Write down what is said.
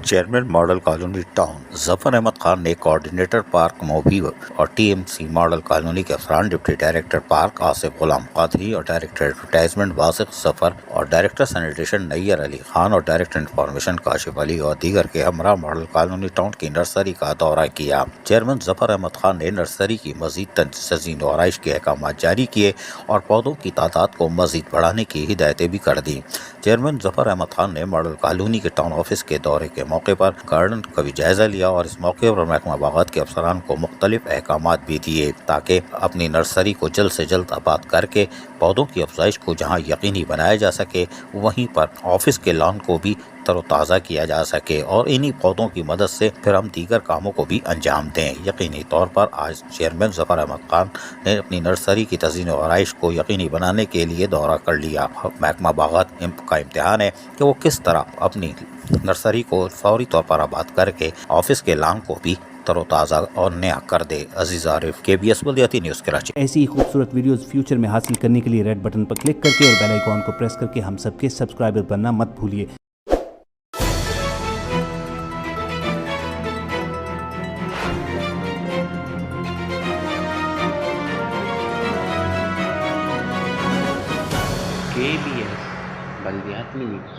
Chairman model colony town Zafar Ahmed Khan نے coordinator park موبی اور T M C model colony کے افسران، deputy director park Asif Ghulam Qadri اور ڈائریکٹر ایڈورٹائزمنٹ واسق ظفر اور ڈائریکٹر سینیٹیشن نیر علی خان اور ڈائریکٹر انفارمیشن کاشف علی اور دیگر کے ہمراہ ماڈل کالونی ٹاؤن کی نرسری کا دورہ کیا۔ چیئرمین ظفر احمد خان نے نرسری کی مزید تزئین و آرائش کے احکامات جاری کیے اور پودوں کی تعداد کو مزید بڑھانے کی ہدایتیں بھی کر دیں۔ چیئرمین ظفر احمد خان نے ماڈل کالونی کے ٹاؤن آفس کے دورے کے موقع پر گارڈن کا بھی جائزہ لیا اور اس موقع پر محکمہ باغات کے افسران کو مختلف احکامات بھی دیے تاکہ اپنی نرسری کو جلد سے جلد آباد کر کے پودوں کی افزائش کو جہاں یقینی بنایا جا سکے، وہیں پر آفس کے لان کو بھی تر و تازہ کیا جا سکے اور انہی پودوں کی مدد سے پھر ہم دیگر کاموں کو بھی انجام دیں۔ یقینی طور پر آج چیئرمین ظفر احمد خان نے اپنی نرسری کی تزئین و آرائش کو یقینی بنانے کے لیے دورہ کر لیا۔ محکمہ باغات کا امتحان ہے کہ وہ کس طرح اپنی نرسری کو فوری طور پر آباد کر کے آفس کے لان کو بھی تر و تازہ اور نیا کر دے۔ عزیز عارف، KBS بلدیاتی نیوز کراچی۔ ایسی ہی خوبصورت ویڈیوز فیوچر میں حاصل کرنے کے لیے ریڈ بٹن پر کلک کر کے اور بیل آئیکن کو پریس کر کے ہم سب کے سبسکرائبر بننا مت بھولیے۔ KBS بلدیاتی نیوز